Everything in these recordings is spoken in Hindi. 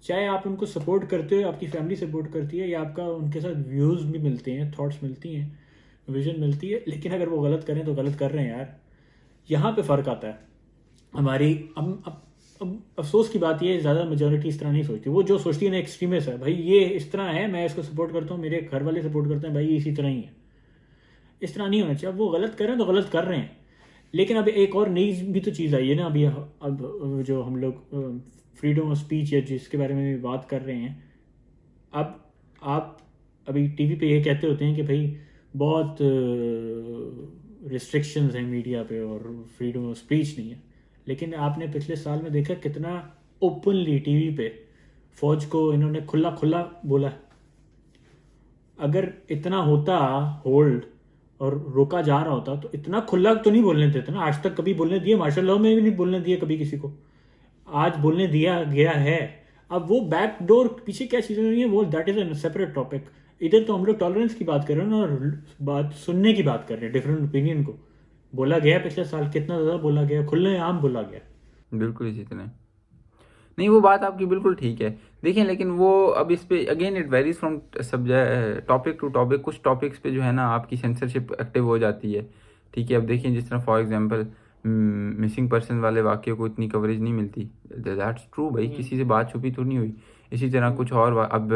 चाहे आप उनको सपोर्ट करते हो, आपकी फैमिली सपोर्ट करती है, या आपका उनके साथ व्यूज़ भी मिलते हैं, थॉट्स मिलती हैं, विजन मिलती है, लेकिन अगर वो गलत करें तो गलत कर रहे हैं यार। यहाँ पे फ़र्क आता है हमारी। अब अफसोस की बात ये है, ज़्यादा मेजोरिटी इस तरह नहीं सोचती। वो जो सोचती है ना, एक्सट्रीमिस्ट है भाई, ये इस तरह है, मैं इसको सपोर्ट करता हूँ, मेरे घर वाले सपोर्ट करते हैं भाई, ये इसी तरह ही है। इस तरह नहीं होना चाहिए। अब वो गलत कर रहे हैं तो गलत कर रहे हैं, लेकिन अब एक और नई भी तो चीज़ आई है ना अभी। अब जो हम लोग फ्रीडम ऑफ स्पीच या जिसके बारे में भी बात कर रहे हैं, अब आप अभी टीवी पे ये कहते होते हैं कि भाई बहुत रिस्ट्रिक्शंस हैं मीडिया पे और फ्रीडम ऑफ स्पीच नहीं है, लेकिन आपने पिछले साल में देखा कितना ओपनली टीवी पे फौज को इन्होंने खुला खुला बोला। अगर इतना होता होल्ड और रोका जा रहा होता तो इतना खुला तो नहीं बोलने देते ना। आज तक कभी बोलने दिए? मार्शल लॉ में भी नहीं बोलने दिए कभी किसी को, आज बोलने दिया गया है। अब वो बैक डोर पीछे क्या चीज़ें हुई है, वो that is a separate topic. इधर तो हम लोग टॉलरेंस की बात कर रहे हैं ना, और बात सुनने की बात कर रहे हैं, डिफरेंट ओपिनियन को। बोला गया पिछले साल कितना ज़्यादा बोला गया, खुले आम बोला गया। बिल्कुल इसी तरह। नहीं, वो बात आपकी बिल्कुल ठीक है। देखिए, लेकिन वो अब इस पे again it varies from subject, topic to topic. कुछ टॉपिक्स पे जो है ना आपकी सेंसरशिप एक्टिव हो जाती है, ठीक है। अब देखिए, जिस तरह फॉर एग्जांपल मिसिंग पर्सन वाले वाक्य को इतनी कवरेज नहीं मिलती, दैट्स ट्रू भाई, किसी से बात छुपी तो नहीं हुई। इसी तरह कुछ और अब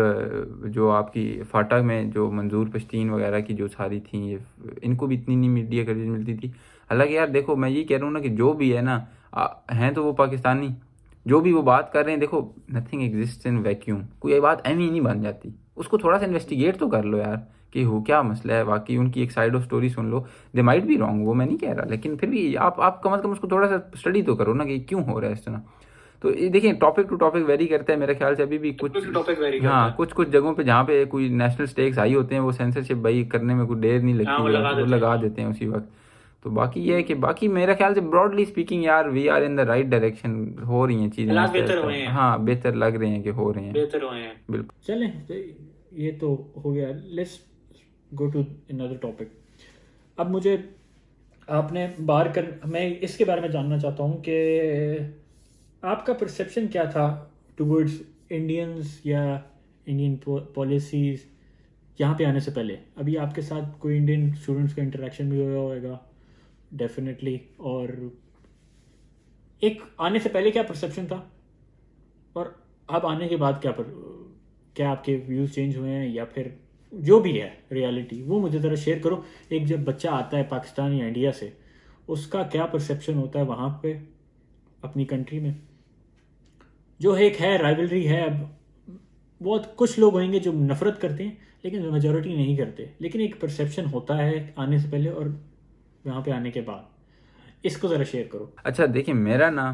जो आपकी फाटा में जो मंजूर पश्तीन वगैरह की जो सारी थी, ये इनको भी इतनी नहीं मीडिया कवरेज मिलती थी। हालांकि यार देखो, मैं ये कह रहा हूँ ना कि जो भी है ना, हैं तो वो पाकिस्तानी, जो भी वो बात कर रहे हैं, देखो नथिंग एग्जिस्ट इन वैक्यूम। कोई बात एमी नहीं बन जाती, उसको थोड़ा सा इन्वेस्टिगेट तो कर लो यार कि हो क्या मसला है वाकई, उनकी एक side of story soon low. They might be wrong, वो मैं नहीं कह रहा, लेकिन फिर भी आप कम से कम उसको थोड़ा सा स्टडी तो करो ना कि क्यों हो रहा है इस तरह। तो ये देखिए, टॉपिक टू टॉपिक वेरी करता है मेरे ख्याल से। अभी भी कुछ टॉपिक वेरी करता है, हाँ, कुछ कुछ जगहों पे जहाँ पे कोई नेशनल स्टेक्स हाई होते हैं, वो सेंसरशिप भाई करने में कोई देर नहीं लगती, वो लगा देते हैं उसी वक्त। तो बाकी ये है कि बाकी मेरे ख्याल से ब्रॉडली स्पीकिंग यार, we are in the right direction, हो रही हैं चीजें, बेहतर हुए हैं, हाँ बेहतर लग रहे हैं कि हो रहे हैं, बेहतर हुए हैं बिल्कुल। चलें, तो ये तो हो गया। Let's go to another topic. अब मुझे आपने बार कर मैं इसके बारे में जानना चाहता हूँ कि आपका परसेप्शन क्या था टुवर्ड्स इंडियंस या इंडियन पॉलिसीज़ यहाँ पे आने से पहले। अभी आपके साथ कोई इंडियन स्टूडेंट्स का इंटरेक्शन भी हुआ होगा डेफिनेटली, और एक आने से पहले क्या परसेप्शन था और अब आने के बाद क्या आपके व्यूज़ चेंज हुए हैं, या फिर जो भी है रियलिटी, वो मुझे ज़रा शेयर करो। एक जब बच्चा आता है पाकिस्तान या इंडिया से, उसका क्या परसेप्शन होता है वहाँ पे अपनी कंट्री में। जो एक है राइवलरी है। अब बहुत कुछ लोग होंगे जो नफरत करते हैं, लेकिन मेजोरिटी नहीं करते, लेकिन एक परसेप्शन होता है आने से पहले और यहाँ पे आने के बाद। इसको ज़रा शेयर करो। अच्छा देखिए, मेरा ना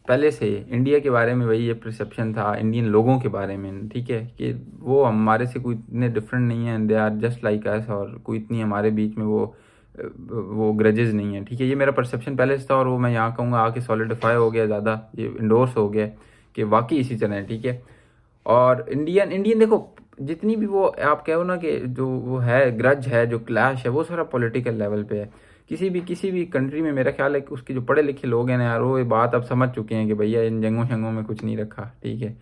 पहले से इंडिया के बारे में वही ये परसेप्शन था, इंडियन लोगों के बारे में, ठीक है, कि वो हमारे से कोई इतने डिफरेंट नहीं है, they are just like us, और कोई इतनी हमारे बीच में वो ग्रजेस नहीं है, ठीक है। ये मेरा परसेप्शन पहले से था, और वो मैं यहाँ कहूँगा आके सॉलिडिफाई हो गया, ज़्यादा ये इंडोर्स हो गया कि वाकई इसी तरह है, ठीक है। और इंडियन इंडियन देखो, जितनी भी वो आप कहो ना कि जो वो है ग्रज है, जो क्लैश है, वो सारा पॉलिटिकल लेवल पे है। किसी भी कंट्री में मेरा ख्याल है कि उसके जो पढ़े लिखे लोग हैं ना यार, वो ये बात अब समझ चुके हैं कि भैया इन जंगों शंगों में कुछ नहीं रखा, ठीक है,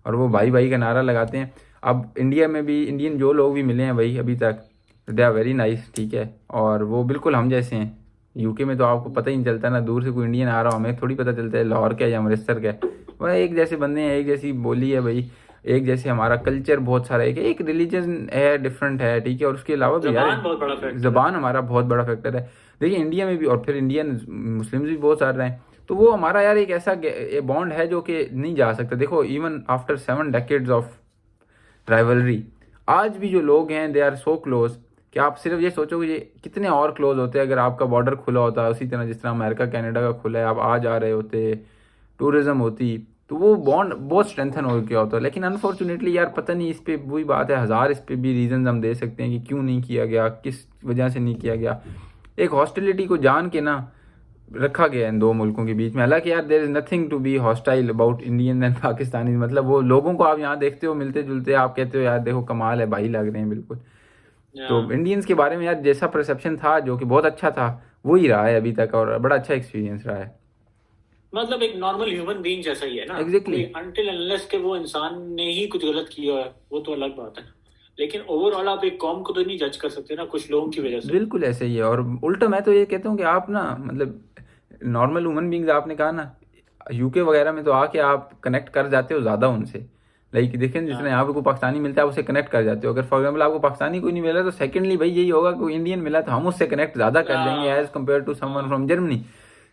और वो भाई भाई का नारा लगाते हैं। अब इंडिया में भी इंडियन जो लोग भी मिले हैं भाई अभी तक, दे आर वेरी नाइस, ठीक है, और वो बिल्कुल हम जैसे हैं। यूके में तो आपको पता ही नहीं चलता ना, दूर से कोई इंडियन आ रहा हो हमें थोड़ी पता चलता है लाहौर का या अमृतसर का। वह एक जैसे बंदे हैं, एक जैसी बोली है भाई, एक जैसे हमारा कल्चर बहुत सारा है, एक रिलीजन है डिफरेंट है, ठीक है, और उसके अलावा भी यार जबान हमारा बहुत बड़ा फैक्टर है। देखिए इंडिया में भी, और फिर इंडियन मुस्लिम्स भी बहुत सारे हैं, तो वो हमारा यार एक ऐसा बॉन्ड है जो कि नहीं जा सकता। देखो even after 7 decades of rivalry, आज भी जो लोग हैं दे आर सो क्लोज कि आप सिर्फ ये सोचोगे ये कितने और क्लोज होते अगर आपका बॉर्डर खुला होता, उसी तरह जिस तरह अमेरिका कनाडा का खुला है, आप आ जा रहे होते, टूरिज्म होती, तो वो बॉन्ड बहुत स्ट्रेंथन हो गया होता है। लेकिन अनफॉर्चुनेटली यार पता नहीं, इस पे वही बात है, हज़ार इस पे भी रीजन हम दे सकते हैं कि क्यों नहीं किया गया, किस वजह से नहीं किया गया। एक हॉस्टिलिटी को जान के ना रखा गया इन दो मुल्कों के बीच में। हालांकि यार there is nothing to be hostile about Indian and Pakistani, मतलब वो लोगों को आप यहाँ देखते हो मिलते जुलते, आप कहते हो यार देखो कमाल है, भाई लग रहे हैं बिल्कुल। तो इंडियंस के बारे में यार जैसा परसेप्शन था जो कि बहुत अच्छा था, वही रहा है अभी तक, और बड़ा अच्छा एक्सपीरियंस रहा है। मतलब एक नॉर्मल ह्यूमन बीइंग जैसा ही है ना, एग्जैक्टली कोई अनटिल अनलेस के वो इंसान ने ही कुछ गलत किया है, वो तो अलग बात है। लेकिन ओवरऑल आप एक कॉम को तो नहीं जज कर सकते ना कुछ लोगों की वजह से। बिल्कुल ऐसे ही है। और उल्टा मैं तो ये कहता हूँ कि आप ना मतलब नॉर्मल ह्यूमन बींग्स, आपने कहा ना यूके वगैरह में तो आके आप कनेक्ट कर जाते हो ज़्यादा उनसे। लाइक देखें जितने हाँ यहाँ पे कोई पाकिस्तानी मिलता है आप उससे कनेक्ट कर जाते हो। अगर फॉर एग्जाम्पल आपको पाकिस्तानी कोई नहीं मिला तो सेकेंडली भाई यही होगा कि कोई इंडियन मिला तो हम उससे कनेक्ट ज़्यादा कर जाएंगे as compare to someone from Germany,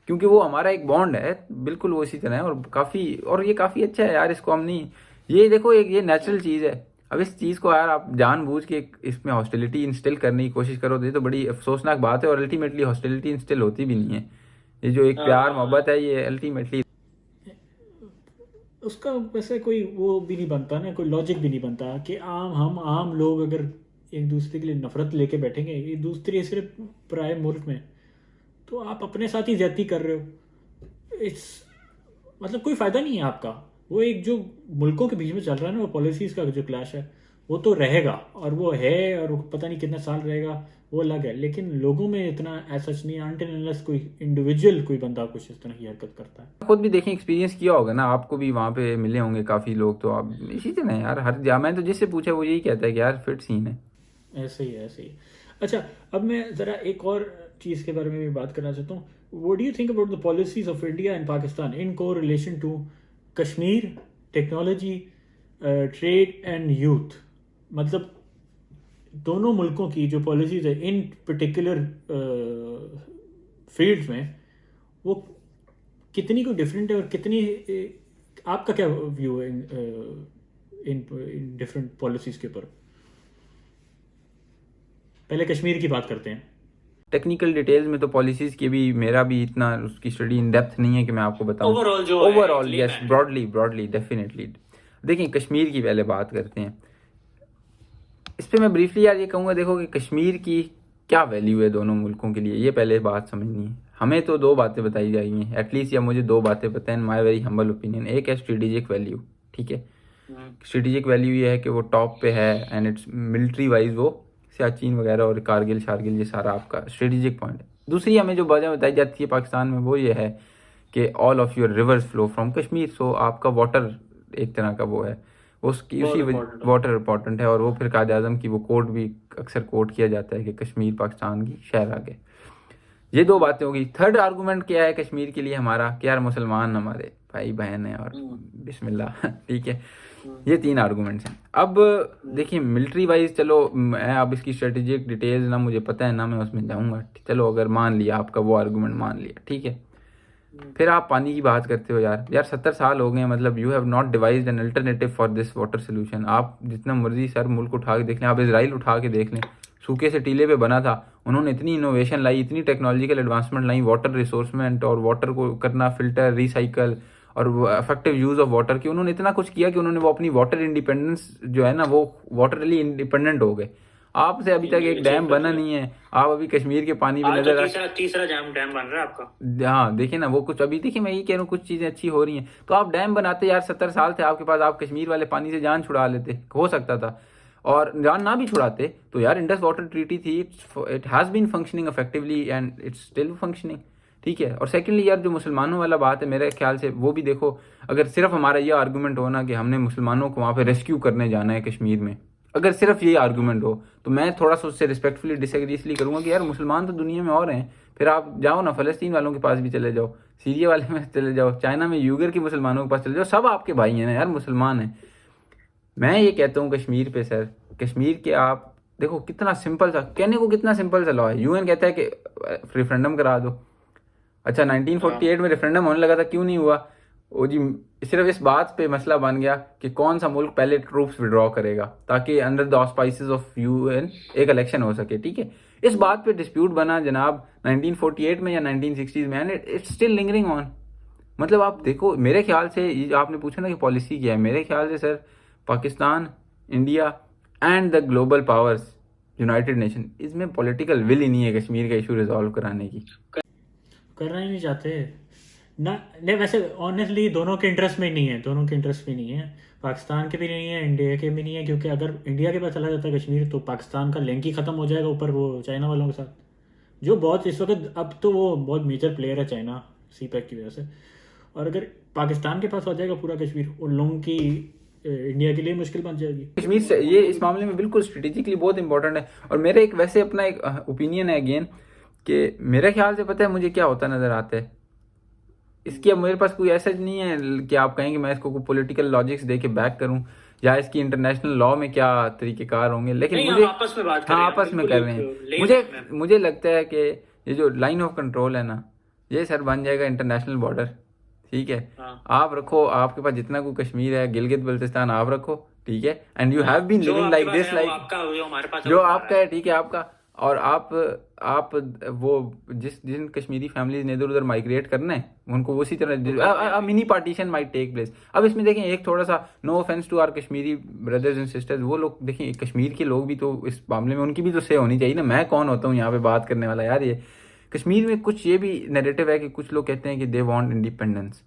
क्योंकि वो हमारा एक बॉन्ड है बिल्कुल वो इसी तरह है। और काफ़ी, और ये काफ़ी अच्छा है यार, इसको हम नहीं, ये देखो एक ये नेचुरल चीज़ है। अब इस चीज़ को यार आप जानबूझ के इसमें हॉस्टिलिटी इंस्टिल करने की कोशिश करो तो ये तो बड़ी अफसोसनाक बात है। और अल्टीमेटली हॉस्टिलिटी इंस्टिल होती भी नहीं है। ये जो एक प्यार मोहब्बत है ये अल्टीमेटली उसका वैसे कोई वो भी नहीं बनता ना, कोई लॉजिक भी नहीं बनता कि हम आम लोग अगर एक दूसरे के लिए नफरत लेके बैठेंगे एक दूसरे सिर्फ पराए मुल्क में, तो आप अपने साथ ही ज्यादती कर रहे हो। इस मतलब कोई फायदा नहीं है आपका। वो एक जो मुल्कों के बीच में चल रहा है ना, वो पॉलिसीज का जो क्लैश है वो तो रहेगा, और वो है, और वो पता नहीं कितने साल रहेगा, वो अलग है। लेकिन लोगों में इतना ऐसा नहीं है अनटिल अनलेस कोई इंडिविजुअल कोई बंदा कुछ इस तरह की हरकत करता है। खुद भी देखें, एक्सपीरियंस किया होगा ना, आपको भी वहाँ पे मिले होंगे काफ़ी लोग, तो आप इसी तरह है यार। हर मैं तो जिससे पूछा वो यही कहता है कि यार फिट सीन है। ऐसे ही है, ऐसे ही। अच्छा, अब मैं ज़रा एक और चीज़ के बारे में भी बात करना चाहता हूँ। What do you think about the policies of India and Pakistan in correlation to Kashmir, technology, trade and youth? मतलब दोनों मुल्कों की जो पॉलिसीज है इन पर्टिकुलर फील्ड्स में, वो कितनी को डिफरेंट है, और कितनी आपका क्या व्यू है इन डिफरेंट पॉलिसीज के ऊपर? पहले कश्मीर की बात करते हैं। टेक्निकल डिटेल्स में तो पॉलिसीज़ की भी मेरा भी इतना उसकी स्टडी इन डेप्थ नहीं है कि मैं आपको बताऊं। ओवरऑल जो है overall yes, broadly broadly definitely. देखिए कश्मीर की पहले बात करते हैं। इस पर मैं ब्रीफली यार ये कहूँगा, देखो कि कश्मीर की क्या वैल्यू है दोनों मुल्कों के लिए, ये पहले बात समझनी है। हमें तो दो बातें बताई जाएंगी एटलीस्ट, या मुझे दो बातें पता है इन माई वेरी हम्बल ओपिनियन। एक है स्ट्रेटेजिक वैल्यू, ठीक है। स्ट्रेटेजिक वैल्यू ये है कि वो टॉप पे है एंड इट्स मिलिट्री वाइज वो सियाचिन वगैरह और कारगिल शारगिल ये सारा आपका स्ट्रेटेजिक पॉइंट है। दूसरी हमें जो वजह बताई जाती है पाकिस्तान में वो ये है कि all of your rivers flow from Kashmir. So आपका वाटर एक तरह का वो है, उसकी उसी वाटर इंपॉर्टेंट है। और वो फिर कायद आज़म की वो कोट भी अक्सर कोट किया जाता है कि कश्मीर पाकिस्तान की शहर आगे। ये दो बातें होगी। थर्ड आर्गूमेंट क्या है कश्मीर के लिए हमारा कि यार मुसलमान हमारे भाई बहन है और बिस्मिल्लाह ठीक है। ये तीन आर्गूमेंट्स हैं। अब देखिए मिलिट्री वाइज चलो मैं अब इसकी स्ट्रेटेजिक डिटेल्स ना मुझे पता है ना मैं उसमें जाऊंगा, चलो अगर मान लिया आपका वो आर्गूमेंट मान लिया, ठीक है। फिर आप पानी की बात करते हो यार, 70 साल हो गए, मतलब you have not devised an alternative for this water solution. आप जितना मर्जी सर मुल्क उठा के देख लें, आप इसराइल उठा के देख लें, सूखे से टीले पे बना था, उन्होंने इतनी इनोवेशन लाई, इतनी टेक्नोलॉजिकल एडवांसमेंट लाई वाटर रिसोर्समेंट और वाटर को करना फिल्टर रिसाइकल और इफेक्टिव यूज़ ऑफ वाटर की, उन्होंने इतना कुछ किया कि उन्होंने वो अपनी वाटर इंडिपेंडेंस जो है ना वो वाटरली इंडिपेंडेंट हो गए। आपसे अभी तक एक डैम बना नहीं है, आप अभी कश्मीर के पानी भी नजर तीसरा डैम बन रहा है आपका। हाँ देखिए ना वो कुछ अभी देखिए मैं ये कह रहा हूँ कुछ चीजें अच्छी हो रही हैं, तो आप डैम बनाते यार। 70 साल थे आपके पास, आप कश्मीर वाले पानी से जान छुड़ा लेते, हो सकता था। और जान ना भी छुड़ाते तो यार इंडस वाटर ट्रीटी थी, it has been functioning effectively and it's still functioning, ठीक है। और सेकेंडली यार जो मुसलमानों वाला बात है मेरे ख्याल से वो भी देखो, अगर सिर्फ हमारा ये आर्गूमेंट हो ना कि हमने मुसलमानों को वहाँ पे रेस्क्यू करने जाना है कश्मीर में, अगर सिर्फ ये आर्गूमेंट हो तो मैं थोड़ा सा उससे रिस्पेक्टफुली डिसएग्री इसलिए करूंगा कि यार मुसलमान तो दुनिया में और हैं। फिर आप जाओ ना फ़लस्तीन वालों के पास भी चले जाओ, सीरिया वाले में चले जाओ, चाइना में यूगर के मुसलमानों के पास चले जाओ, सब आपके भाई हैं ना यार, मुसलमान हैं। मैं ये कहता हूँ कश्मीर पे सर, कश्मीर के आप देखो कितना सिंपल सा कहने को, कितना सिंपल सा लॉ है। यूएन कहता है कि रेफरेंडम करा दो। अच्छा 1948 में रेफरेंडम होने लगा था, क्यों नहीं हुआ? वो जी सिर्फ इस बात पे मसला बन गया कि कौन सा मुल्क पहले ट्रूप्स विड्रॉ करेगा ताकि अंडर द ऑस्पाइसेस ऑफ यूएन एक इलेक्शन हो सके, ठीक है। इस बात पे डिस्प्यूट बना जनाब 1948 में या 1960s में, and it's still lingering on. मतलब आप देखो मेरे ख्याल से ये आपने पूछा ना कि पॉलिसी क्या है, मेरे ख्याल से sir Pakistan, India and the global powers, United nation, इसमें पॉलिटिकल विल ही नहीं है कश्मीर का इशू रिजॉल्व कराने की। करना ही नहीं चाहते ना। नहीं वैसे ऑनेस्टली दोनों के इंटरेस्ट में नहीं है, दोनों के इंटरेस्ट में नहीं है, पाकिस्तान के भी नहीं है, इंडिया के भी नहीं है। क्योंकि अगर इंडिया के पास चला जाता है कश्मीर तो पाकिस्तान का लिंक ही ख़त्म हो जाएगा ऊपर वो चाइना वालों के साथ, जो बहुत इस वक्त अब तो वो बहुत मेजर प्लेयर है चाइना सी पैक की वजह से। और अगर पाकिस्तान के पास आ जाएगा पूरा कश्मीर, उन लोगों की इंडिया के लिए मुश्किल बन जाएगी। कश्मीर से ये इस मामले में बिल्कुल स्ट्रेटेजिकली बहुत इंपॉर्टेंट है। और मेरा एक वैसे अपना एक ओपिनियन है अगेन, कि मेरे ख्याल से पता है मुझे क्या होता नज़र आता है इसकी। अब मेरे पास कोई ऐसा नहीं है कि आप कहें कि मैं इसको कोई पॉलिटिकल लॉजिक्स दे के बैक करूं या इसकी इंटरनेशनल लॉ में क्या तरीक़ेकार होंगे, लेकिन मुझे आपस में बात हाँ आपस में कर रहे हैं। मुझे लगता है कि ये जो लाइन ऑफ कंट्रोल है ना, ये सर बन जाएगा इंटरनेशनल बॉर्डर, ठीक है। आप रखो, आपके पास जितना कोई कश्मीर है, गिलगित बल्तिस्तान आप रखो, ठीक है। And you have been living like this, like जो आपका है, ठीक है आपका। और आप वो जिन कश्मीरी फैमिलीज ने इधर उधर माइग्रेट करना है, उनको उसी तरह mini partition might take place. अब इसमें देखें एक थोड़ा सा, no offence to our Kashmiri brothers and sisters, वो लोग देखें कश्मीर के लोग भी तो इस मामले में उनकी भी तो से होनी चाहिए ना। मैं कौन होता हूँ यहाँ पे बात करने वाला यार। ये कश्मीर में कुछ ये भी नैरेटिव है कि कुछ लोग कहते हैं कि दे वांट इंडिपेंडेंस।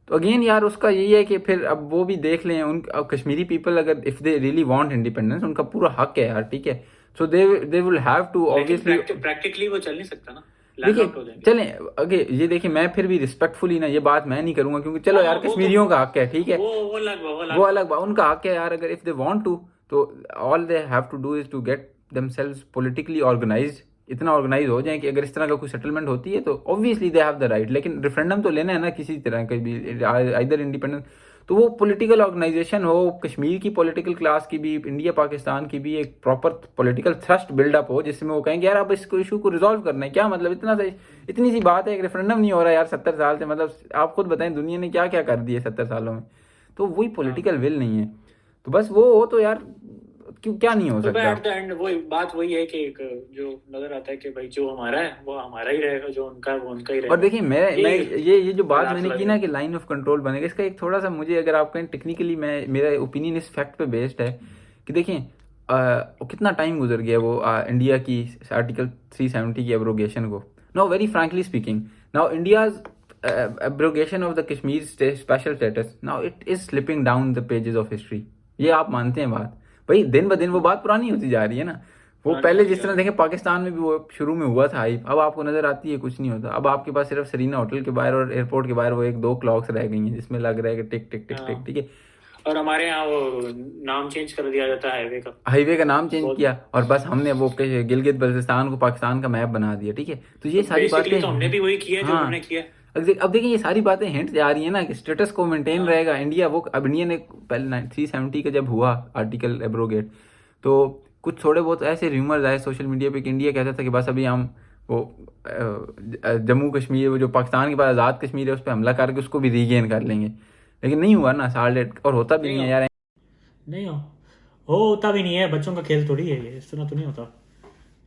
तो अगेन यार उसका यही है कि फिर अब वो भी देख लें, उन अब कश्मीरी पीपल अगर if they really want independence, उनका पूरा हक है यार, ठीक है। So they will have to obviously, practically वो चल नहीं सकता ना। देखिए चलें अगे ये देखिए, मैं फिर भी रिस्पेक्टफुली ना ये बात मैं नहीं करूंगा, क्योंकि चलो यार कश्मीरियों का हक है, ठीक है, वो अलग उनका हक है यार। अगर इफ दे वांट टू, तो all they have to do is to get themselves politically organised, इतना ऑर्गेनाइज हो जाए कि अगर इस तरह का कोई सेटलमेंट होती है तो obviously they have the right. लेकिन रेफरेंडम तो लेना है ना किसी तरह का भी, आइदर इंडिपेंडेंस, तो वो पॉलिटिकल ऑर्गेनाइजेशन हो, कश्मीर की पॉलिटिकल क्लास की भी, इंडिया पाकिस्तान की भी एक प्रॉपर पॉलिटिकल थ्रस्ट बिल्डअप हो, जिसमें वो कहेंगे यार अब इसको इशू को रिजॉल्व करना है। क्या मतलब इतनी सी बात है, एक रेफरेंडम नहीं हो रहा यार 70 साल से, मतलब आप खुद बताएं दुनिया ने क्या क्या कर दिया 70 सालों में, तो वही पॉलिटिकल विल नहीं है। तो बस वो हो तो यार क्यों क्या नहीं हो सकता। एट द एंड वो बात वही है कि एक जो नजर आता है कि भाई जो हमारा है वो हमारा ही रहेगा, जो उनका है वो उनका ही रहेगा। और देखिए मैं ये जो बात मैंने की ना कि लाइन ऑफ कंट्रोल बनेगा, इसका एक थोड़ा सा मुझे अगर आप कहें टेक्निकली, मैं मेरा ओपिनियन इस फैक्ट पे बेस्ड है कि देखिए कितना टाइम गुजर गया वो इंडिया की आर्टिकल 370 की एब्रोगेशन को। Now very frankly speaking, now India's abrogation of the Kashmir special status, now it is slipping down the pages of history. ये आप मानते हैं बात? भाई दिन ब दिन वो बात पुरानी होती जा रही है ना। वो पहले जिस तरह देखें पाकिस्तान में भी वो शुरू में हुआ था हाइप, अब आपको नजर आती है कुछ नहीं होता। अब आपके पास सिर्फ सरीना होटल के बाहर और एयरपोर्ट के बाहर वो 1-2 क्लॉक्स रह गई हैं जिसमें लग रहा है कि टिक टिक टिक टिक, ठीक है। और हमारे यहाँ वो नाम चेंज कर दिया जाता है हाईवे का नाम चेंज किया और बस हमने वो गिलगित बल्तिस्तान को पाकिस्तान का मैप बना दिया, ठीक है। तो ये सारी बातें हमने भी वही किया जो उन्होंने किया। अब देखिए ये सारी बातें हिंट आ रही है ना कि स्टेटस को मेंटेन रहेगा इंडिया। वो अब इंडिया ने पहले 370 का जब हुआ आर्टिकल एब्रोगेट, तो कुछ थोड़े बहुत ऐसे र्यूमर्स आए सोशल मीडिया पे कि इंडिया कहता था कि बस अभी हम वो जम्मू कश्मीर, वो जो पाकिस्तान के पास आज़ाद कश्मीर है, उस पर हमला करके उसको भी रीगेन कर लेंगे। लेकिन नहीं हुआ ना, साल और होता भी नहीं है यार, नहीं होता भी नहीं है। बच्चों का खेल थोड़ी है ये, इस तरह तो नहीं होता।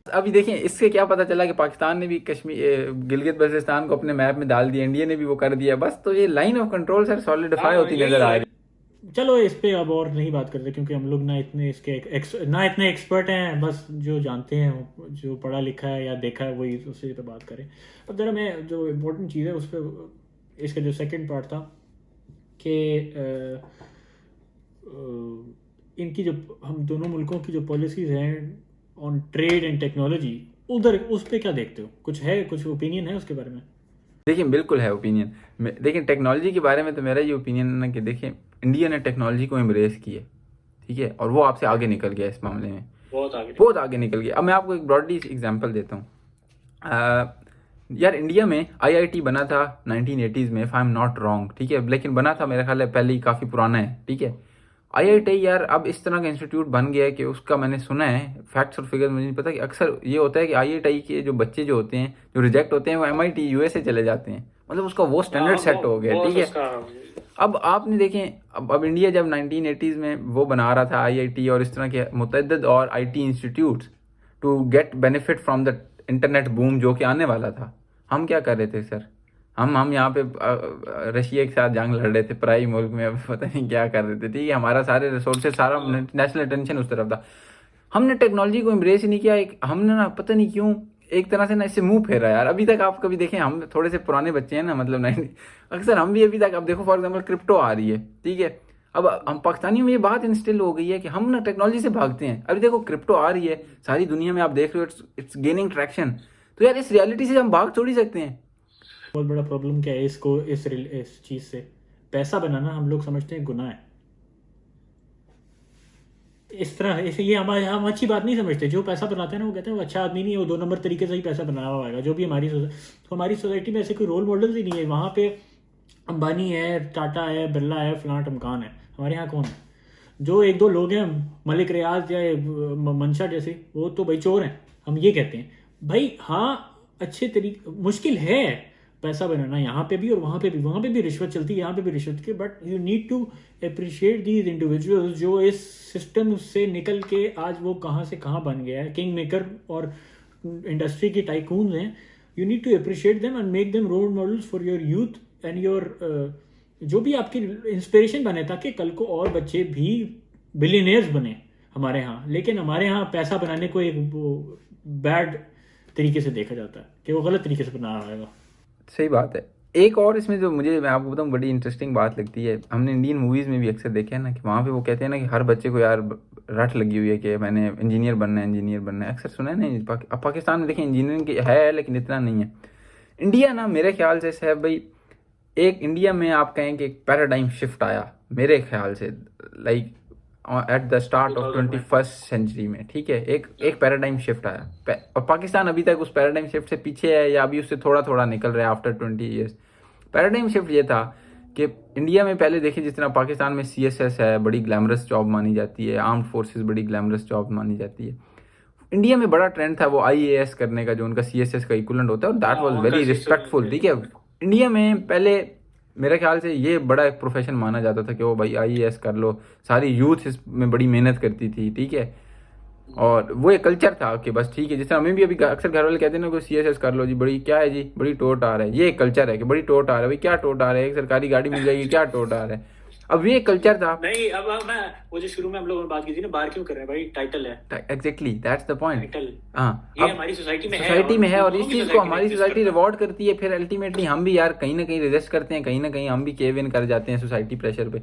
अभी देखें इससे क्या पता चला कि पाकिस्तान ने भी कश्मीर गिलगित बल्तिस्तान को अपने मैप में डाल दिया, इंडिया ने भी वो कर दिया। बस तो ये line of control sir solidify होती नजर आ रही। चलो इस पे अब और नहीं बात करते क्योंकि हम लोग ना इतने इतने एक्सपर्ट हैं। बस जो जानते हैं, जो पढ़ा लिखा है या देखा है, वही उसी पे बात करें। अब जरा मैं जो इम्पोर्टेंट चीज़ है उस पर, इसका जो सेकंड पार्ट था कि इनकी जो हम दोनों मुल्कों की जो पॉलिसीज़ हैं ऑन ट्रेड एंड टेक्नोलॉजी, उधर उस पर क्या देखते हो? कुछ ओपिनियन है उसके बारे में? देखिए बिल्कुल है ओपिनियन। देखिए टेक्नोलॉजी के बारे में तो मेरा ये ओपिनियन है ना कि देखिए इंडिया ने टेक्नोलॉजी को एम्ब्रेस किया, ठीक है, और वो आपसे आगे निकल गया इस मामले में, बहुत आगे निकल गया। अब मैं आपको एक ब्रॉडली एग्जांपल देता हूँ। यार इंडिया में आईआईटी बना था 1980s में, if I am not wrong, ठीक है, लेकिन बना था मेरा ख्याल है पहले ही, काफ़ी पुराना है, ठीक है। आईआईटी यार अब इस तरह का इंस्टीट्यूट बन गया है कि उसका मैंने सुना है, फैक्ट्स और फिगर्स मुझे नहीं पता, कि अक्सर ये होता है कि आईआईटी के जो बच्चे जो होते हैं, जो रिजेक्ट होते हैं, वो एमआईटी यूएसए चले जाते हैं। मतलब उसका वो स्टैंडर्ड सेट हो गया, ठीक है। अब आपने देखें अब इंडिया जब 1980s में वो बना रहा था आईआईटी और इस तरह के मुतअद्दिद और IT institutes to get benefit from the internet boom जो कि आने वाला था, हम क्या कर रहे थे सर? हम यहाँ पे रशिया के साथ जंग लड़ रहे थे पराई मुल्क में, अब पता नहीं क्या कर रहे थे, ठीक है। हमारा सारे रिसोर्सेज, सारा नेशनल अटेंशन उस तरफ था। हमने टेक्नोलॉजी को एम्ब्रेस ही नहीं किया। हमने ना पता नहीं क्यों एक तरह से ना इससे मुंह फेरा यार। अभी तक आप कभी देखें, हम थोड़े से पुराने बच्चे हैं ना, मतलब नहीं, अक्सर हम भी अभी तक, अब देखो फॉर एग्जाम्पल क्रिप्टो आ रही है, ठीक है। अब हम पाकिस्तानियों में ये बात इंस्टिल हो गई है कि हम ना टेक्नोलॉजी से भागते हैं। अभी देखो क्रिप्टो आ रही है सारी दुनिया में, आप देख रहे हो, इट्स गेनिंग ट्रैक्शन। तो यार इस रियलिटी से हम भाग छोड़ ही सकते हैं। बहुत बड़ा प्रॉब्लम क्या है इसको, इस चीज़ से पैसा बनाना हम लोग समझते हैं गुनाह है। इस तरह इसे ये हम अच्छी बात नहीं समझते। जो पैसा बनाते हैं ना वो कहते हैं वो अच्छा आदमी नहीं है, वो 2 नंबर तरीके से ही पैसा बना हुआ होगा। जो भी तो हमारी सोसाइटी में ऐसे कोई रोल मॉडल ही नहीं है। वहाँ पे अंबानी है, टाटा है, बिरला है, फलां टमकान है। हमारे यहाँ कौन है? जो 1-2 लोग हैं, मलिक रियाज या मंशा जैसे, वो तो भाई चोर हैं, हम ये कहते हैं भाई। हाँ, अच्छे तरीके, मुश्किल है पैसा बनाना यहाँ पे भी और वहाँ पे भी। वहाँ पे भी रिश्वत चलती है, यहाँ पे भी रिश्वत की, but you need to appreciate these individuals जो इस सिस्टम से निकल के आज वो कहाँ से कहाँ बन गया है, किंग मेकर और इंडस्ट्री के टाइकून्स हैं। You need to appreciate them and make them role models for your youth and your जो भी आपकी इंस्पिरेशन बने, ताकि कल को और बच्चे भी बिलियनियर्स बने हमारे यहाँ। लेकिन हमारे यहाँ पैसा बनाने को एक बैड तरीके से देखा जाता है कि वो गलत तरीके से बनाया होगा। सही बात है। एक और इसमें जो मुझे, मैं आपको बताऊँ, बड़ी इंटरेस्टिंग बात लगती है, हमने इंडियन मूवीज़ में भी अक्सर देखा है ना कि वहाँ पे वो कहते हैं ना कि हर बच्चे को यार रट लगी हुई है कि मैंने इंजीनियर बनना है, इंजीनियर बनना है। अक्सर सुना है ना। अब पाकिस्तान में देखें इंजीनियरिंग की है लेकिन इतना नहीं है। इंडिया ना मेरे ख्याल से है भाई, एक इंडिया में आप कहें कि एक पैराडाइम शिफ्ट आया मेरे ख्याल से, like at the start of 21st century में, ठीक है। एक पैराडाइम शिफ्ट आया और पाकिस्तान अभी तक उस पैराडाइम शिफ्ट से पीछे है या अभी उससे थोड़ा थोड़ा निकल रहा है आफ्टर 20 ईयर्स। पैराडाइम शिफ्ट ये था कि इंडिया में पहले देखिए जिस तरह पाकिस्तान में CSS है, बड़ी ग्लैमरस जॉब मानी जाती है, आर्म्ड फोर्सेस बड़ी ग्लैमरस जॉब मानी जाती है। इंडिया में बड़ा ट्रेंड था वो IAS करने का, जो उनका CSS का इक्विवेलेंट होता है, और दैट वाज वेरी रिस्पेक्टफुल, ठीक है। इंडिया में पहले मेरे ख्याल से ये बड़ा एक प्रोफेशन माना जाता था कि वो भाई IAS कर लो, सारी यूथ इसमें बड़ी मेहनत करती थी, ठीक है। और वो एक कल्चर था कि बस ठीक है, जैसे हमें भी अभी अक्सर घर वाले कहते हैं ना कोई CSS कर लो जी, बड़ी क्या है जी, बड़ी टोट आ रहा है। ये एक कल्चर है कि बड़ी टोट आ रहा है, भाई क्या टोट आ रहा है, एक सरकारी गाड़ी मिल जाएगी, क्या टोट आ रहा है। अब ये कल्चर था नहीं। अब मैं वो जो शुरू में हम लोगों ने बात की थी ना, बाहर क्यों कर रहे हैं भाई, टाइटल है। Exactly that's the point. Title हाँ, ये हमारी सोसाइटी में है और इस दोनों की चीज को हमारी exist सोसाइटी करता है। रिवॉर्ड करती है। फिर अल्टीमेटली हम भी यार कहीं ना कहीं रेजिस्ट करते हैं, कहीं ना कहीं हम भी केव इन कर जाते हैं सोसाइटी प्रेशर पे।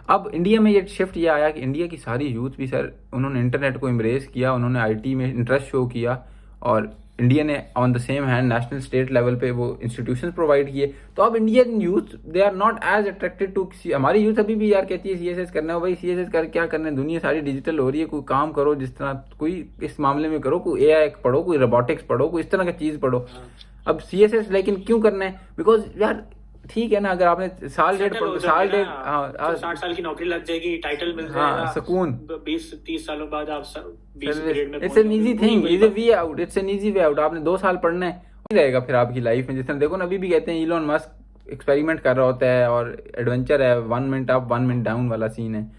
अब इंडिया में ये शिफ्ट ये आया कि इंडिया की सारी यूथ भी सर उन्होंने इंटरनेट को एम्ब्रेस किया, उन्होंने IT में इंटरेस्ट शो किया, और इंडिया ने on the same hand national state level पे वो इंस्टीट्यूशंस प्रोवाइड किए। तो अब Indian youth they are not as attracted to, हमारी यूथ अभी भी यार कहती है CSS करना है। भाई CSS कर क्या करना है, दुनिया सारी डिजिटल हो रही है, कोई काम करो जिस तरह कोई इस मामले में करो, कोई AI पढ़ो, कोई रोबोटिक्स पढ़ो, कोई इस तरह का चीज़ पढ़ो। अब CSS लेकिन क्यों करना है, बिकॉज यार ठीक है ना, अगर आपने साल डेढ़ 60 साल की नौकरी लग जाएगी, टाइटल मिल जाएगा, सुकून, 20-30 सालों बाद आप 20 ग्रेड में it's an easy thing, is a way out, it's an easy way out. आपने 2 साल पढ़ना है, नहीं रहेगा फिर आपकी लाइफ में। जिस तरह देखो ना, अभी भी कहते हैं इलॉन मस्क एक्सपेरिमेंट कर रहा होता है और एडवेंचर है, 1 मिनट अप 1 मिनट डाउन वाला सीन है।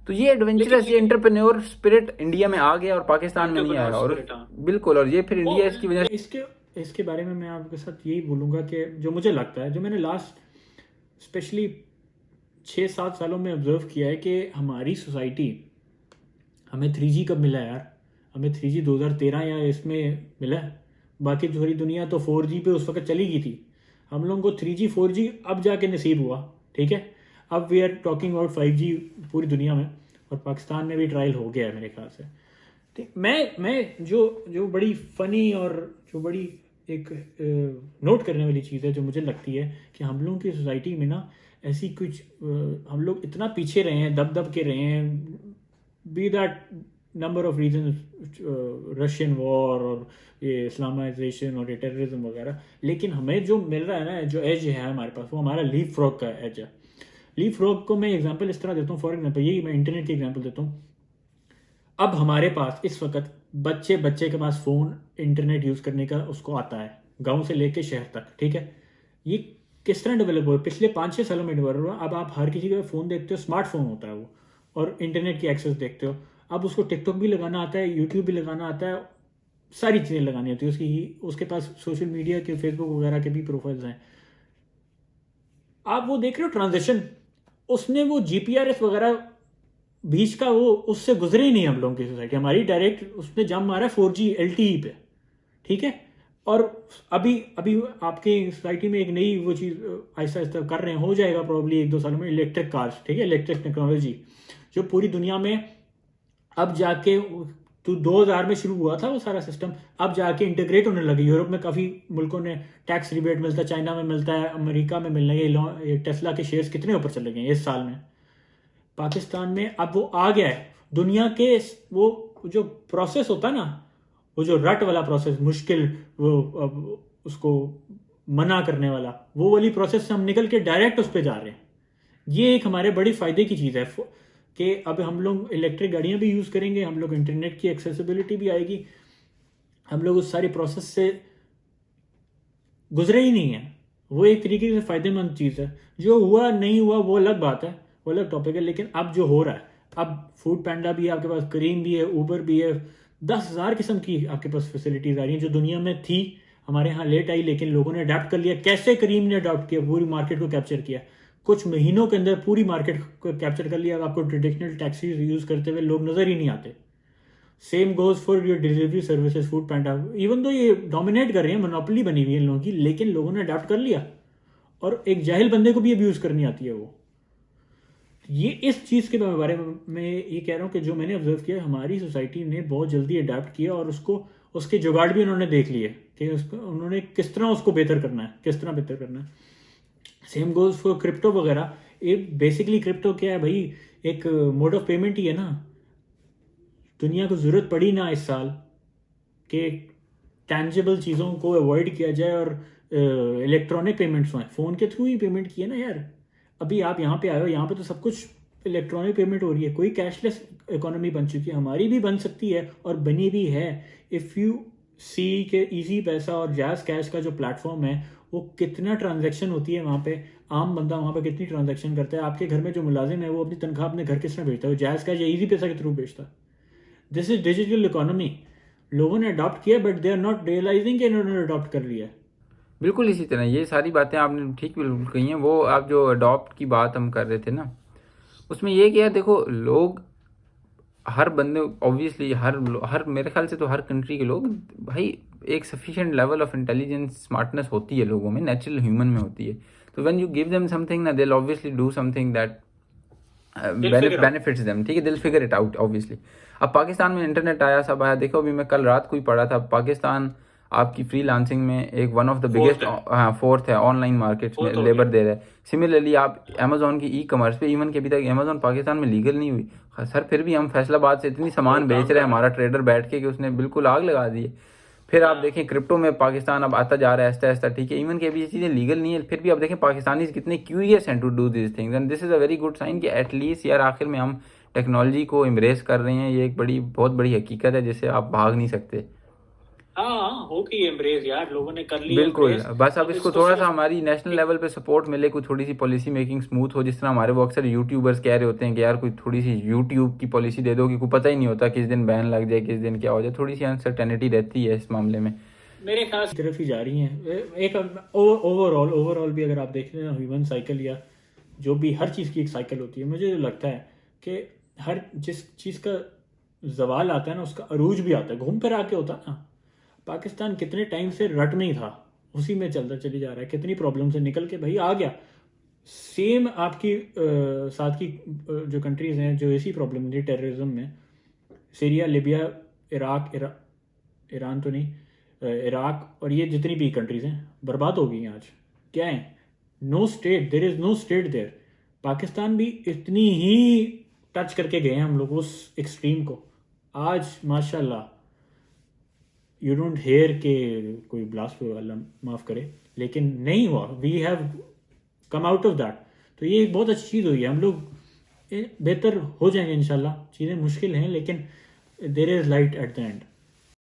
तो ये एडवेंचरस, ये एंटरप्रेन्योर स्पिरिट इंडिया में आ गया और पाकिस्तान में नहीं आया। और बिल्कुल, और ये फिर इंडिया इसकी वजह से। इसके बारे में मैं आपके साथ यही बोलूँगा कि जो मुझे लगता है, जो मैंने लास्ट स्पेशली 6-7 सालों में ऑब्जर्व किया है कि हमारी सोसाइटी, हमें 3G कब मिला यार? हमें 3G 2013 या इसमें मिला है। बाकी सारी दुनिया तो 4G पे उस वक्त चली गई थी। हम लोगों को 3G 4G अब जाके नसीब हुआ, ठीक है। अब we are talking about 5G पूरी दुनिया में, और पाकिस्तान में भी ट्रायल हो गया है मेरे ख्याल से। ठीक, मैं जो बड़ी फ़नी और जो बड़ी एक नोट करने वाली चीज़ है जो मुझे लगती है कि हम लोगों की सोसाइटी में ना ऐसी कुछ हम लोग इतना पीछे रहे हैं, दब के रहे हैं, be that number of reason, Russian war और ये इस्लामाइजेशन और ये टेररिज्म वगैरह। लेकिन हमें जो मिल रहा है ना, जो एज है हमारे पास, वो हमारा लीप फ्रॉग का एज है। लीप फ्रॉग को मैं एग्जांपल इस तरह देता हूँ, फॉर एग्जांपल यही मैं इंटरनेट की एग्जांपल देता हूँ। अब हमारे पास इस वक्त बच्चे के पास फ़ोन, इंटरनेट यूज़ करने का उसको आता है, गांव से लेके शहर तक, ठीक है। ये किस तरह डेवलप हुआ? पिछले 5-6 सालों में डेवलप हुआ। अब आप हर किसी का फ़ोन देखते हो, स्मार्टफोन होता है वो, और इंटरनेट की एक्सेस देखते हो। अब उसको टिकटॉक भी लगाना आता है, यूट्यूब भी लगाना आता है, सारी चीज़ें लगानी होती है उसके पास सोशल मीडिया के, फेसबुक वगैरह के भी प्रोफाइल्स हैं। आप वो देख रहे हो ट्रांजेक्शन, उसने वो GPRS वगैरह बीच का वो उससे गुजरे ही नहीं हम लोगों की सोसाइटी। हमारी डायरेक्ट उसने जम मारा 4G LTE पे, ठीक है। और अभी आपकी सोसाइटी में एक नई वो चीज़ आहिस्ता आहिस्ता कर रहे हैं, हो जाएगा प्रॉब्ली 1-2 सालों में, इलेक्ट्रिक कार्स, ठीक है, इलेक्ट्रिक टेक्नोलॉजी, जो पूरी दुनिया में अब जाके तो 2000 में शुरू हुआ था वो सारा सिस्टम, अब जाके इंटीग्रेट होने लगे। यूरोप में काफ़ी मुल्कों ने टैक्स रिबेट मिलता है, चाइना में मिलता है, अमेरिका में मिलने ये टेस्ला के शेयर्स कितने ऊपर चले गए इस साल में। पाकिस्तान में अब वो आ गया है दुनिया के वो जो प्रोसेस होता है ना, वो जो रट वाला प्रोसेस, मुश्किल, वो उसको मना करने वाला, वो वाली प्रोसेस से हम निकल के डायरेक्ट उस पर जा रहे हैं। ये एक हमारे बड़ी फ़ायदे की चीज़ है कि अब हम लोग इलेक्ट्रिक गाड़ियाँ भी यूज़ करेंगे, हम लोग इंटरनेट की एक्सेसिबिलिटी भी आएगी, हम लोग उस सारी प्रोसेस से गुजरे ही नहीं है। वो एक तरीके से फ़ायदेमंद चीज़ है। जो हुआ नहीं हुआ वो अलग बात है, वो अलग टॉपिक है, लेकिन अब जो हो रहा है, अब फूड पैंडा भी है आपके पास, करीम भी है, ऊबर भी है, 10,000 किस्म की आपके पास फैसिलिटीज़ आ रही हैं जो दुनिया में थी, हमारे यहाँ लेट आई, लेकिन लोगों ने अडाप्ट कर लिया। कैसे करीम ने अडाप्ट किया, पूरी मार्केट को कैप्चर किया, कुछ महीनों के अंदर पूरी मार्केट को कैप्चर कर लिया। अब आपको ट्रेडिशनल टैक्सीज यूज़ करते हुए लोग नज़र ही नहीं आते। Same goes for your delivery services, food panda, even तो ये डोमिनेट कर रहे हैं, मोनोपोली बनी हुई है इन लोगों की, लेकिन लोगों ने अडाप्ट कर लिया और एक जाहिल बंदे को भी अब्यूज़ करनी आती है वो। ये इस चीज़ के बारे में ये कह रहा हूँ कि जो मैंने ऑब्जर्व किया, हमारी सोसाइटी ने बहुत जल्दी अडाप्ट किया और उसके जुगाड़ भी उन्होंने देख लिए कि उन्होंने किस तरह उसको बेहतर करना है, किस तरह बेहतर करना है। सेम गोज फॉर क्रिप्टो वगैरह। ये बेसिकली क्रिप्टो क्या है भाई, एक मोड ऑफ पेमेंट ही है ना। दुनिया को ज़रूरत पड़ी ना इस साल कि टैंजिबल चीज़ों को अवॉइड किया जाए और इलेक्ट्रॉनिक पेमेंट्स हों, फ़ोन के थ्रू ही पेमेंट किए ना यार। अभी आप यहाँ पे आए हो, यहाँ पे तो सब कुछ इलेक्ट्रॉनिक पेमेंट हो रही है, कोई कैशलेस इकोनॉमी बन चुकी है, हमारी भी बन सकती है और बनी भी है। इफ़ यू सी के इजी पैसा और जैज़ कैश का जो प्लेटफॉर्म है, वो कितना ट्रांजैक्शन होती है वहाँ पे, आम बंदा वहाँ पे कितनी ट्रांजैक्शन करता है। आपके घर में जो मुलाजिम है वो अपनी तनख्वाह अपने घर किस तरह भेजता है, वो जैज़ कैश या इजी पैसा के थ्रू भेजता है। This is digital economy. लोगों ने अडॉप्ट किया but they are not realizing कि इन्होंने अडॉप्ट कर लिया है। बिल्कुल इसी तरह ये सारी बातें आपने ठीक बिल्कुल कही हैं। वो आप जो अडॉप्ट की बात हम कर रहे थे ना, उसमें ये क्या, देखो लोग, हर बंदे ऑब्वियसली, हर मेरे ख्याल से तो हर कंट्री के लोग भाई, एक sufficient level of intelligence, smartness होती है लोगों में, नेचुरल ह्यूमन में होती है। तो when you give them something ना, they will obviously do something that benefits them, ठीक है, they will figure it out obviously. अब पाकिस्तान में इंटरनेट आया, सब आया, देखो अभी मैं कल रात को ही पढ़ा था, पाकिस्तान आपकी फ्रीलांसिंग में एक वन ऑफ द बिगेस्ट, हाँ फोर्थ है ऑनलाइन मार्केट्स में लेबर दे रहा है। सिमिलरली आप अमेजोन की ई कॉमर्स पे, इवन के अभी तक अमेजोन पाकिस्तान में लीगल नहीं हुई सर, फिर भी हम फैसलाबाद से इतनी सामान बेच रहे हैं, हमारा ट्रेडर बैठ के, कि उसने बिल्कुल आग लगा दी है। फिर आप देखें क्रिप्टो में पाकिस्तान अब आता जा रहा है ऐसा ऐसा, ठीक है, इवन के अभी ये चीज़ें लीगल नहीं है, फिर भी आप देखें पाकिस्तानी कितने क्यूरियस हैं to do this things, and this is a very good sign कि एटलीस्ट यार आखिर में हम टेक्नोलॉजी को एम्ब्रेस कर रहे हैं। ये एक बहुत बड़ी हकीकत है जिससे आप भाग नहीं सकते। हाँ, हो गई एम्ब्रेस यार, लोगों ने कर लिया बिल्कुल, embrace। बस अब इसको थोड़ा सा हमारी नेशनल लेवल पे सपोर्ट मिले, कोई थोड़ी सी पॉलिसी मेकिंग स्मूथ हो, जिस तरह हमारे वो अक्सर यूट्यूबर्स कह रहे होते हैं कि यार कोई थोड़ी सी यूट्यूब की पॉलिसी दे दो, कि कोई पता ही नहीं होता किस दिन बैन लग जाए, किस दिन क्या हो जाए, थोड़ी सी अनसर्टेनिटी रहती है इस मामले में। मेरे ख्याल से तरफ ही जा रही हैं। एक ओवरऑल भी अगर आप देख रहे हैं ह्यूमन साइकिल, या जो भी हर चीज़ की एक साइकिल होती है, मुझे लगता है कि हर जिस चीज़ का जवाल आता है ना, उसका अरूज भी आता है, घूम फिर आके होता है ना। पाकिस्तान कितने टाइम से रट में ही था, उसी में चलता चली जा रहा है, कितनी प्रॉब्लम से निकल के भाई आ गया। सेम आपकी साथ की जो कंट्रीज़ हैं जो ऐसी प्रॉब्लम थी टेररिज्म में, सीरिया, लिबिया, इराक, ईरान तो नहीं, इराक, और ये जितनी भी कंट्रीज़ हैं बर्बाद हो गई हैं। आज क्या है, no state, there is no state there. Pakistan भी इतनी ही टच करके गए हैं हम लोग उस एक्सट्रीम को। आज माशाल्लाह यू डोंट हेयर के कोई ब्लास्ट वाला, माफ़ करे, लेकिन नहीं हुआ, we have come out of that. तो ये एक बहुत अच्छी चीज़ हुई है, हम लोग बेहतर हो जाएंगे इंशाल्लाह। चीज़ें मुश्किल हैं लेकिन there is light at the and.